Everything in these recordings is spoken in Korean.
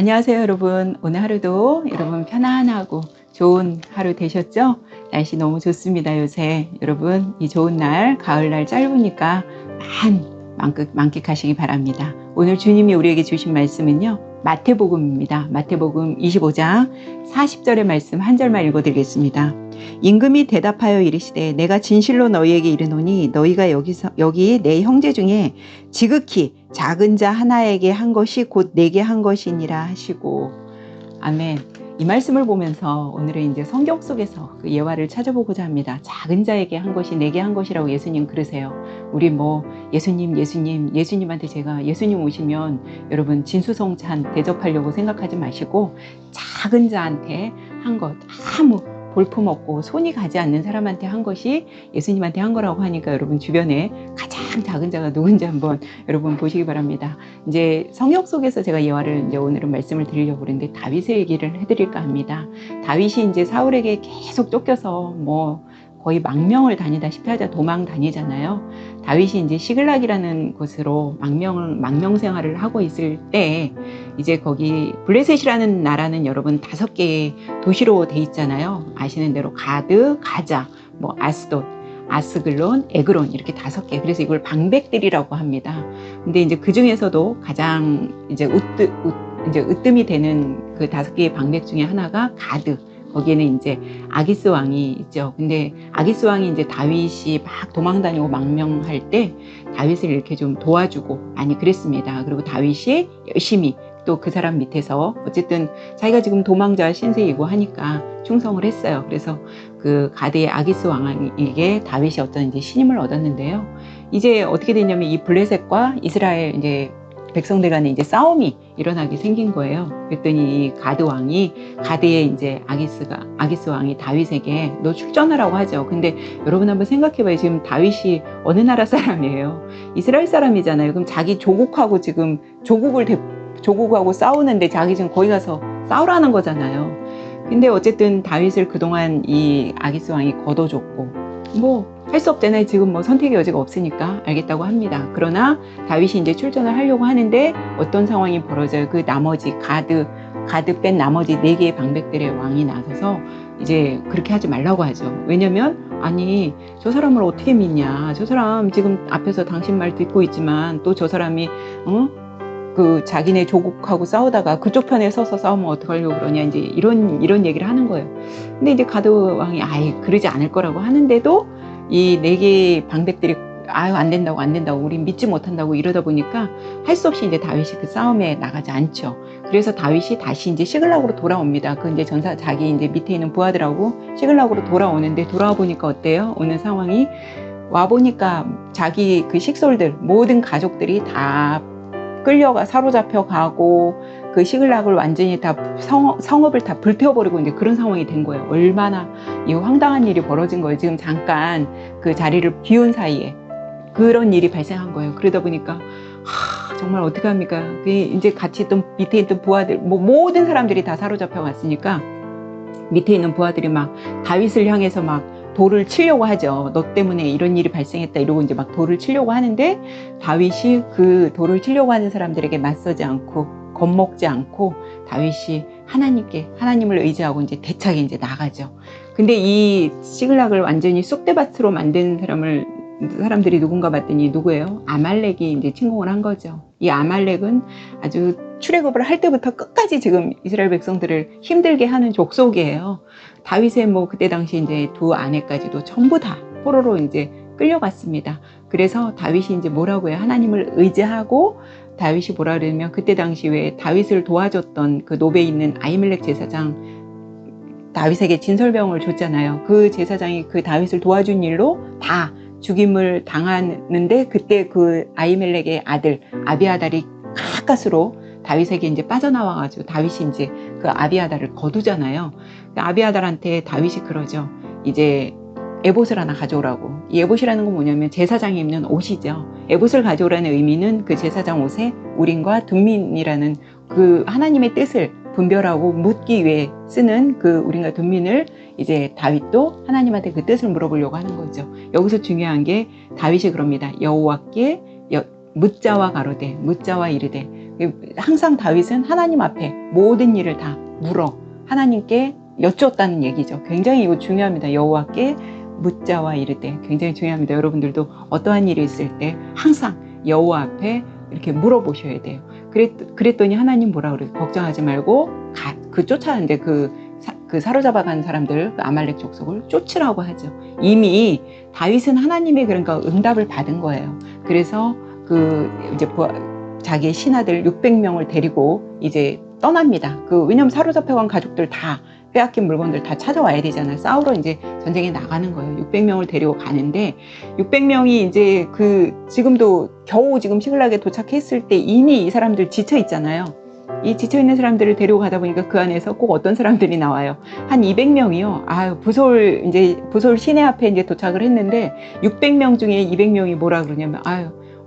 안녕하세요, 여러분. 오늘 하루도 여러분 편안하고 좋은 하루 되셨죠? 날씨 너무 좋습니다, 요새. 여러분, 이 좋은 날, 가을날 짧으니까 만끽하시기 바랍니다. 오늘 주님이 우리에게 주신 말씀은요, 마태복음입니다. 마태복음 25장 40절의 말씀 한 절만 읽어드리겠습니다. 임금이 대답하여 이르시되 내가 진실로 너희에게 이르노니 너희가 여기 내 형제 중에 지극히 작은 자 하나에게 한 것이 곧 내게 한 것이니라 하시고. 아멘. 이 말씀을 보면서 오늘은 이제 성경 속에서 그 예화를 찾아보고자 합니다. 작은 자에게 한 것이 내게 한 것이라고 예수님 그러세요. 우리 예수님한테 제가 예수님 오시면 여러분 진수성찬 대접하려고 생각하지 마시고 작은 자한테 한 것, 아무 볼품없고 손이 가지 않는 사람한테 한 것이 예수님한테 한 거라고 하니까 여러분 주변에 가장 작은 자가 누군지 한번 여러분 보시기 바랍니다. 이제 성경 속에서 제가 예화를 이제 오늘은 말씀을 드리려고 그러는데 다윗의 얘기를 해드릴까 합니다. 다윗이 이제 사울에게 계속 쫓겨서 거의 망명을 다니다시피 하자 도망 다니잖아요. 다윗이 이제 시글락이라는 곳으로 망명 생활을 하고 있을 때 이제 거기 블레셋이라는 나라는 여러분 5개의 도시로 돼 있잖아요. 아시는 대로 가드, 가자, 아스돗, 아스글론, 에그론 이렇게 5개. 그래서 이걸 방백들이라고 합니다. 근데 이제 그 중에서도 가장 이제 으뜸이 되는 그 5개의 방백 중에 하나가 가드. 거기에는 이제 아기스 왕이 있죠. 근데 아기스 왕이 이제 다윗이 막 도망다니고 망명할 때 다윗을 이렇게 좀 도와주고 많이 그랬습니다. 그리고 다윗이 열심히 또 그 사람 밑에서 어쨌든 자기가 지금 도망자 신세이고 하니까 충성을 했어요. 그래서 그 가드의 아기스 왕에게 다윗이 어떤 이제 신임을 얻었는데요. 이제 어떻게 됐냐면 이 블레셋과 이스라엘 이제 백성들 간에 이제 싸움이 일어나게 생긴 거예요. 그랬더니 이 가드의 이제 아기스 왕이 다윗에게 너 출전하라고 하죠. 근데 여러분 한번 생각해봐요. 지금 다윗이 어느 나라 사람이에요? 이스라엘 사람이잖아요. 그럼 자기 조국하고 지금 조국하고 싸우는데 자기 지금 거기 가서 싸우라는 거잖아요. 근데 어쨌든 다윗을 그동안 이 아기스 왕이 걷어줬고 할 수 없잖아요. 지금 선택의 여지가 없으니까 알겠다고 합니다. 그러나 다윗이 이제 출전을 하려고 하는데 어떤 상황이 벌어져요. 그 나머지 가드 뺀 나머지 4개의 방백들의 왕이 나서서 이제 그렇게 하지 말라고 하죠. 왜냐면 아니 저 사람을 어떻게 믿냐. 저 사람 지금 앞에서 당신 말 듣고 있지만 또 저 사람이 그 자기네 조국하고 싸우다가 그쪽 편에 서서 싸우면 어떡하려고 그러냐 이제 이런 얘기를 하는 거예요. 근데 이제 가드 왕이 그러지 않을 거라고 하는데도 이 4개의 방백들이 안 된다고 우린 믿지 못한다고 이러다 보니까 할 수 없이 이제 다윗이 그 싸움에 나가지 않죠. 그래서 다윗이 다시 이제 시글락으로 돌아옵니다. 그 이제 자기 이제 밑에 있는 부하들하고 시글락으로 돌아오는데 돌아와 보니까 어때요? 오는 상황이 와 보니까 자기 그 식솔들 모든 가족들이 다 끌려가 사로잡혀 가고 그 시글락을 완전히 다 성읍을 다 불태워버리고 이제 그런 상황이 된 거예요. 얼마나 이 황당한 일이 벌어진 거예요. 지금 잠깐 그 자리를 비운 사이에 그런 일이 발생한 거예요. 그러다 보니까 정말 어떻게 합니까? 이제 같이 있던 밑에 있던 부하들 모든 사람들이 다 사로잡혀 갔으니까 밑에 있는 부하들이 막 다윗을 향해서 막 돌을 치려고 하죠. 너 때문에 이런 일이 발생했다 이러고 이제 막 돌을 치려고 하는데 다윗이 그 돌을 치려고 하는 사람들에게 맞서지 않고 겁먹지 않고 다윗이 하나님을 의지하고 이제 대차게 이제 나가죠. 근데 이 시글락을 완전히 쑥대밭으로 만든 사람들이 누군가 봤더니 누구예요? 아말렉이 이제 침공을 한 거죠. 이 아말렉은 아주 출애굽을 할 때부터 끝까지 지금 이스라엘 백성들을 힘들게 하는 족속이에요. 다윗의 그때 당시 이제 2 아내까지도 전부 다 포로로 이제 끌려갔습니다. 그래서 다윗이 이제 뭐라고 해요? 하나님을 의지하고 다윗이 뭐라 그러면 그때 당시 왜 다윗을 도와줬던 그 노베에 있는 아히멜렉 제사장 다윗에게 진설병을 줬잖아요. 그 제사장이 그 다윗을 도와준 일로 다 죽임을 당하는데 그때 그 아히멜렉의 아들 아비아달이 가까스로 다윗에게 이제 빠져나와가지고 다윗이 이제 그 아비아달을 거두잖아요. 아비아달한테 다윗이 그러죠. 이제 에봇을 하나 가져오라고. 이 에봇이라는 건 뭐냐면 제사장이 입는 옷이죠. 에봇을 가져오라는 의미는 그 제사장 옷에 우림과 둠민이라는 그 하나님의 뜻을 분별하고 묻기 위해 쓰는 그 우림과 둠민을 이제 다윗도 하나님한테 그 뜻을 물어보려고 하는 거죠. 여기서 중요한 게 다윗이 그럽니다. 여호와께 묻자와 가로되 묻자와 이르되 항상 다윗은 하나님 앞에 모든 일을 다 물어 하나님께 여쭈었다는 얘기죠. 굉장히 이거 중요합니다. 여호와께 묻자와 이르되 굉장히 중요합니다. 여러분들도 어떠한 일이 있을 때 항상 여호와 앞에 이렇게 물어보셔야 돼요. 그랬더니 하나님 뭐라 그래요? 걱정하지 말고 쫓아는데 그 사로잡아간 사람들, 그 아말렉 족속을 쫓으라고 하죠. 이미 다윗은 하나님의 그러니까 응답을 받은 거예요. 그래서 이제 자기의 신하들 600명을 데리고 이제 떠납니다. 왜냐면 사로잡혀간 가족들 다 빼앗긴 물건들 다 찾아와야 되잖아요. 싸우러 이제 전쟁에 나가는 거예요. 600명을 데리고 가는데 600명이 이제 지금도 겨우 지금 시글락에 도착했을 때 이미 이 사람들 지쳐 있잖아요. 이 지쳐있는 사람들을 데리고 가다 보니까 그 안에서 꼭 어떤 사람들이 나와요. 한 200명이요. 부솔 시내 앞에 이제 도착을 했는데 600명 중에 200명이 뭐라 그러냐면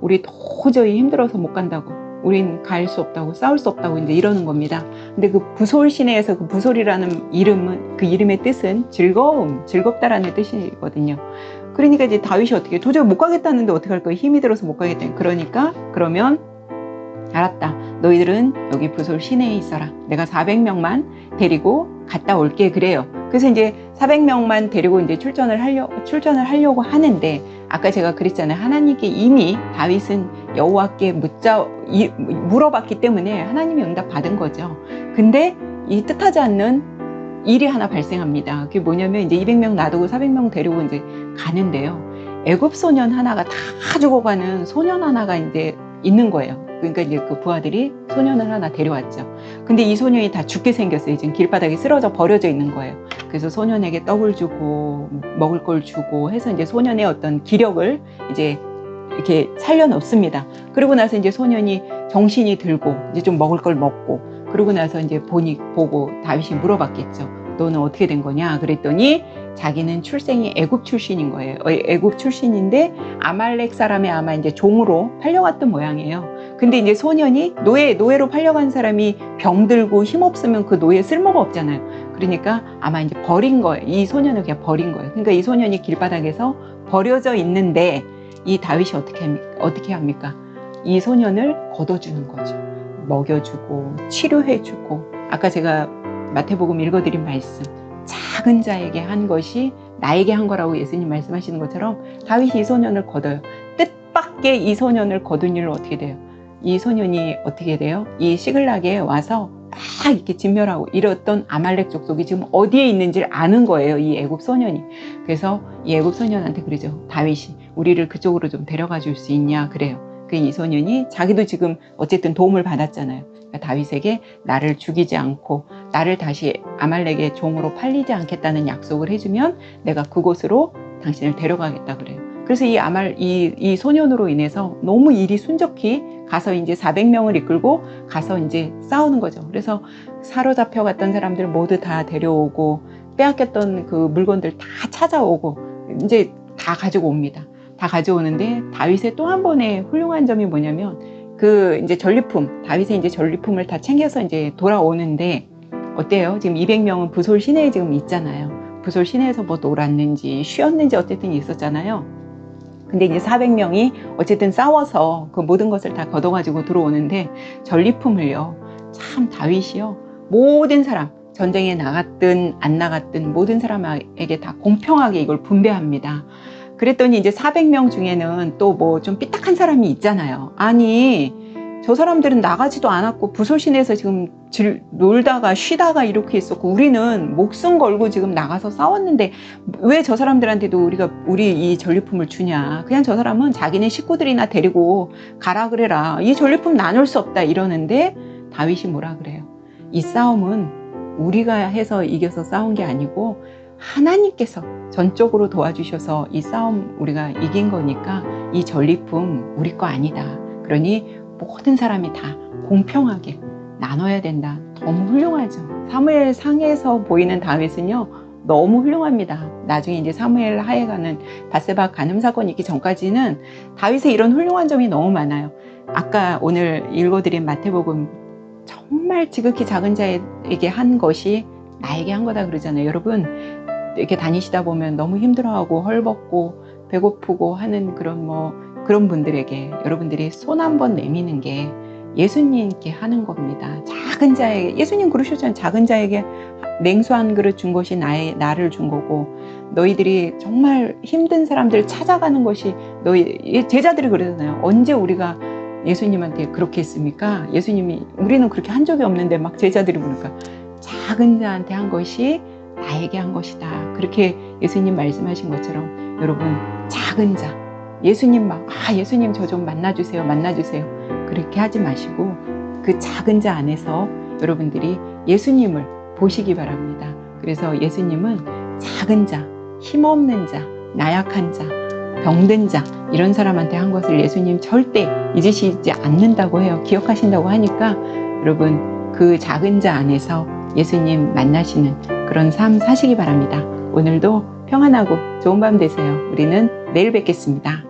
우리 도저히 힘들어서 못 간다고. 우린 갈 수 없다고, 싸울 수 없다고 이제 이러는 겁니다. 근데 그 부솔 시내에서 그 부솔이라는 이름은, 그 이름의 뜻은 즐겁다라는 뜻이거든요. 그러니까 이제 다윗이 도저히 못 가겠다는데 어떻게 할 거야? 힘이 들어서 못 가겠다. 그러면 알았다. 너희들은 여기 부솔 시내에 있어라. 내가 400명만 데리고 갔다 올게. 그래요. 그래서 이제 400명만 데리고 이제 출전을 하려고 하는데, 아까 제가 그랬잖아요. 하나님께 이미 다윗은 여호와께 물어봤기 때문에 하나님이 응답 받은 거죠. 근데 이 뜻하지 않는 일이 하나 발생합니다. 그게 뭐냐면 이제 200명 놔두고 400명 데리고 이제 가는데요. 애굽 소년 하나가 다 죽어가는 소년 하나가 이제 있는 거예요. 그러니까 이제 그 부하들이 소년을 하나 데려왔죠. 근데 이 소년이 다 죽게 생겼어요. 지금 길바닥에 쓰러져 버려져 있는 거예요. 그래서 소년에게 떡을 주고 먹을 걸 주고 해서 이제 소년의 어떤 기력을 이제 이렇게 살려놓습니다. 그러고 나서 이제 소년이 정신이 들고 이제 좀 먹을 걸 먹고, 그러고 나서 이제 보고 다윗이 물어봤겠죠. 너는 어떻게 된 거냐? 그랬더니 자기는 출생이 애굽 출신인 거예요. 애굽 출신인데 아말렉 사람의 아마 이제 종으로 팔려갔던 모양이에요. 근데 이제 소년이 노예로 팔려간 사람이 병들고 힘없으면 그 노예 쓸모가 없잖아요. 그러니까 아마 이제 버린 거예요. 이 소년을 그냥 버린 거예요. 그러니까 이 소년이 길바닥에서 버려져 있는데 이 다윗이 어떻게 합니까? 이 소년을 걷어주는 거죠. 먹여주고 치료해주고, 아까 제가 마태복음 읽어드린 말씀, 작은 자에게 한 것이 나에게 한 거라고 예수님 말씀하시는 것처럼 다윗이 이 소년을 걷어요. 뜻밖의 이 소년을 거둔 일로 어떻게 돼요? 이 소년이 어떻게 돼요? 이 시글락에 와서 막 이렇게 진멸하고 이랬던 아말렉 족속이 지금 어디에 있는지를 아는 거예요. 이 애굽 소년이. 그래서 이 애굽 소년한테 그러죠. 다윗이 우리를 그쪽으로 좀 데려가 줄 수 있냐 그래요. 이 소년이 자기도 지금 어쨌든 도움을 받았잖아요. 그러니까 다윗에게 나를 죽이지 않고 나를 다시 아말렉의 종으로 팔리지 않겠다는 약속을 해주면 내가 그곳으로 당신을 데려가겠다 그래요. 그래서 이 소년으로 인해서 너무 일이 순적히 가서 이제 400명을 이끌고 가서 이제 싸우는 거죠. 그래서 사로잡혀 갔던 사람들 모두 다 데려오고 빼앗겼던 그 물건들 다 찾아오고 이제 다 가지고 옵니다. 다 가져오는데 다윗의 또 한 번의 훌륭한 점이 뭐냐면 이제 다윗의 이제 전리품을 다 챙겨서 이제 돌아오는데 어때요? 지금 200명은 부솔 시내에 지금 있잖아요. 부솔 시내에서 뭐 놀았는지 쉬었는지 어쨌든 있었잖아요. 근데 이제 400명이 어쨌든 싸워서 그 모든 것을 다 걷어가지고 들어오는데 전리품을요, 참 다윗이요, 모든 사람, 전쟁에 나갔든 안 나갔든 모든 사람에게 다 공평하게 이걸 분배합니다. 그랬더니 이제 400명 중에는 또 뭐 좀 삐딱한 사람이 있잖아요. 아니, 저 사람들은 나가지도 않았고 부솔시내에서 지금 놀다가 쉬다가 이렇게 있었고 우리는 목숨 걸고 지금 나가서 싸웠는데 왜 저 사람들한테도 우리 이 전리품을 주냐. 그냥 저 사람은 자기네 식구들이나 데리고 가라 그래라. 이 전리품 나눌 수 없다 이러는데 다윗이 뭐라 그래요? 이 싸움은 우리가 해서 이겨서 싸운 게 아니고 하나님께서 전적으로 도와주셔서 이 싸움 우리가 이긴 거니까 이 전리품 우리 거 아니다. 그러니 모든 사람이 다 공평하게 나눠야 된다. 너무 훌륭하죠. 사무엘 상에서 보이는 다윗은요, 너무 훌륭합니다. 나중에 이제 사무엘 하에 가는 밧세바 간음 사건이 있기 전까지는 다윗의 이런 훌륭한 점이 너무 많아요. 아까 오늘 읽어드린 마태복음, 정말 지극히 작은 자에게 한 것이 나에게 한 거다 그러잖아요. 여러분, 이렇게 다니시다 보면 너무 힘들어하고 헐벗고 배고프고 하는 그런 분들에게 여러분들이 손 한번 내미는 게 예수님께 하는 겁니다. 작은 자에게, 예수님 그러셨잖아요. 작은 자에게 냉수 한 그릇 준 것이 나를 준 거고, 너희들이 정말 힘든 사람들을 찾아가는 것이 너희 제자들이 그러잖아요. 언제 우리가 예수님한테 그렇게 했습니까? 예수님이 우리는 그렇게 한 적이 없는데 막 제자들이 보니까 작은 자한테 한 것이 나에게 한 것이다. 그렇게 예수님 말씀하신 것처럼 여러분 작은 자, 예수님 막 예수님 저 좀 만나주세요, 만나주세요. 그렇게 하지 마시고 그 작은 자 안에서 여러분들이 예수님을 보시기 바랍니다. 그래서 예수님은 작은 자, 힘없는 자, 나약한 자, 병든 자 이런 사람한테 한 것을 예수님 절대 잊으시지 않는다고 해요. 기억하신다고 하니까 여러분 그 작은 자 안에서 예수님 만나시는 그런 삶 사시기 바랍니다. 오늘도 평안하고 좋은 밤 되세요. 우리는 내일 뵙겠습니다.